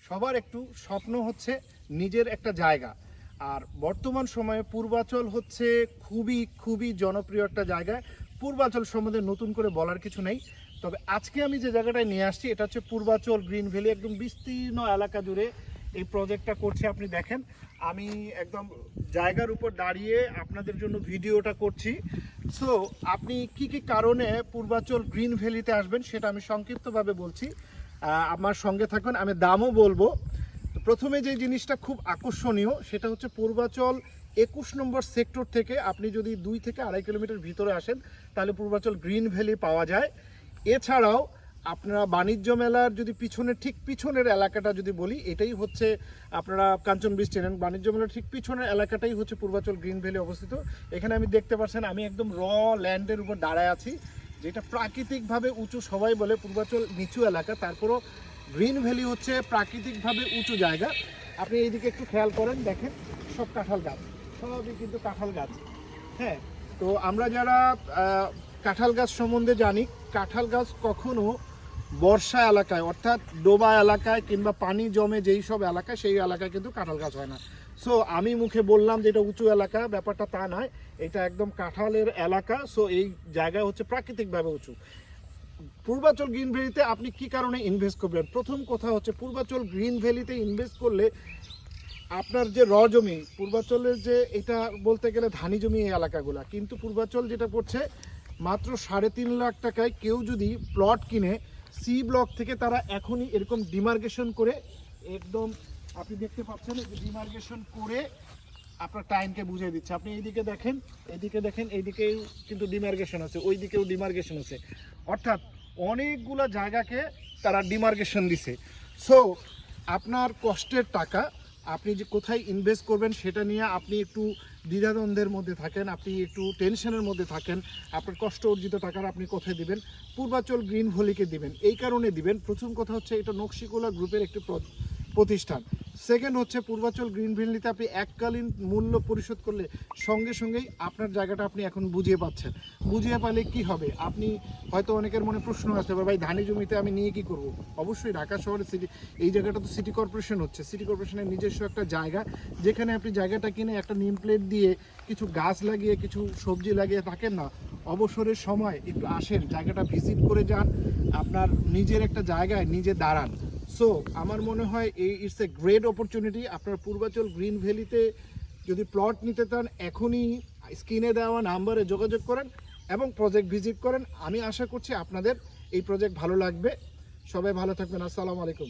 সবার একটু স্বপ্ন হচ্ছে নিজের একটা জায়গা। আর বর্তমান সময়ে পূর্বাচল হচ্ছে খুবই খুবই জনপ্রিয় একটা জায়গা। পূর্বাচল সম্বন্ধে নতুন করে বলার কিছু নেই। তবে আজকে আমি যে জায়গাটায় নিয়ে আসছি এটা হচ্ছে পূর্বাচল গ্রিন ভ্যালি, একদম বিস্তীর্ণ এলাকা জুড়ে এই প্রজেক্টটা করছে। আপনি দেখেন আমি একদম জায়গার উপর দাঁড়িয়ে আপনাদের জন্য ভিডিওটা করছি। সো আপনি কি কি কারণে পূর্বাচল গ্রিন ভ্যালিতে আসবেন সেটা আমি সংক্ষিপ্তভাবে বলছি, আমার সঙ্গে থাকুন, আমি দামও বলবো। তো প্রথমে যে জিনিসটা খুব আকর্ষণীয় সেটা হচ্ছে পূর্বাচল 21 নম্বর সেক্টর থেকে আপনি যদি 2 থেকে 2.5 কিলোমিটার ভিতরে আসেন তাহলে পূর্বাচল গ্রিন ভ্যালি পাওয়া যায়। এছাড়াও আপনারা বাণিজ্য মেলার যদি ঠিক পিছনের এলাকাটা যদি বলি, এটাই হচ্ছে আপনারা কাঞ্চন ব্রিজ চেনেন, বাণিজ্য মেলার ঠিক পিছনের এলাকাটাই হচ্ছে পূর্বাচল গ্রিন ভ্যালি অবস্থিত। এখানে আমি দেখতে পাচ্ছেন আমি একদম ল্যান্ডের উপর দাঁড়ায় আছি, যেটা প্রাকৃতিকভাবে উঁচু। সবাই বলে পূর্বাচল নিচু এলাকা, তারপরও গ্রিন ভ্যালি হচ্ছে প্রাকৃতিকভাবে উঁচু জায়গা। আপনি এইদিকে একটু খেয়াল করেন, দেখেন সব কাঁঠাল গাছ, সবই কিন্তু কাঁঠাল গাছ। হ্যাঁ, তো আমরা যারা কাঁঠাল গাছ সম্বন্ধে জানি, কাঁঠাল গাছ কখনো বর্ষা এলাকায় অর্থাৎ ডোবা এলাকায় কিংবা পানি জমে যেই সব এলাকায় সেই এলাকায় কিন্তু কাঁঠাল গাছ হয় না। সো আমি মুখে বললাম যে এটা উঁচু এলাকা, ব্যাপারটা তা নয়, এটা একদম কাঁঠালের এলাকা। সো এই জায়গা হচ্ছে প্রাকৃতিকভাবে উঁচু। পূর্বাচল গ্রিন ভ্যালিতে আপনি কি কারণে ইনভেস্ট করবেন? প্রথম কথা হচ্ছে পূর্বাচল গ্রিন ভ্যালিতে ইনভেস্ট করলে আপনার যে জমি, পূর্বাচলের যে এটা বলতে গেলে ধানি জমি এই এলাকাগুলো, কিন্তু পূর্বাচল যেটা করছে মাত্র 3.5 লাখ টাকায় কেউ যদি প্লট কিনে সি ব্লক থেকে তারা এখনই এরকম ডিমার্কেশন করে, একদম আপনি দেখতে পাচ্ছেন যে ডিমার্কেশন করে আপনার টাইমকে বুঝিয়ে দিচ্ছে। আপনি এইদিকে দেখেন, এইদিকেও কিন্তু ডিমার্কেশন আছে, ওই দিকেও ডিমার্কেশন আছে, অর্থাৎ অনেকগুলো জায়গাকে তারা ডিমার্কেশন দিছে। সো আপনার কষ্টের টাকা আপনি যে কোথায় ইনভেস্ট করবেন সেটা নিয়ে আপনি একটু দ্বিধাদ্বন্দ্বের মধ্যে থাকেন, আপনি একটু টেনশনের মধ্যে থাকেন, আপনার কষ্ট অর্জিত টাকার আপনি কোথায় দিবেন? পূর্বাচল গ্রিন ভ্যালিকে দিবেন। এই কারণে দিবেন, প্রথম কথা হচ্ছে এটা নকশিকোলা গ্রুপের একটি প্রতিষ্ঠান। সেকেন্ড হচ্ছে পূর্বাচল গ্রিন ভ্যালিতে আপনি এককালীন মূল্য পরিশোধ করলে সঙ্গে সঙ্গেই আপনার জায়গাটা আপনি এখন বুঝিয়ে পাচ্ছেন। বুঝিয়ে পালে কি হবে? আপনি হয়তো অনেকের মনে প্রশ্ন আসতে পারে, ভাই ধানি জমিতে আমি নিয়ে কি করব? অবশ্যই ঢাকা শহরের এই জায়গাটা তো সিটি কর্পোরেশন হচ্ছে, সিটি কর্পোরেশনের নিজস্ব একটা জায়গা, যেখানে আপনি জায়গাটা কিনে একটা নেম প্লেট দিয়ে কিছু গাছ লাগিয়ে কিছু সবজি লাগিয়ে থাকেন না, অবসরের সময় একটু আসেন, জায়গাটা ভিজিট করে যান, আপনার নিজের একটা জায়গায় নিজে দাঁড়ান। সো আমার মনে হয় ইটস এ গ্রেট অপরচুনিটি। আপনার পূর্বাচল গ্রিন ভ্যালিতে যদি প্লট নিতে চান এখনই স্ক্রিনে দেওয়া নাম্বারে যোগাযোগ করেন এবং প্রজেক্ট ভিজিট করেন। আমি আশা করছি আপনাদের এই প্রজেক্ট ভালো লাগবে। সবাই ভালো থাকবেন। আসসালামু আলাইকুম।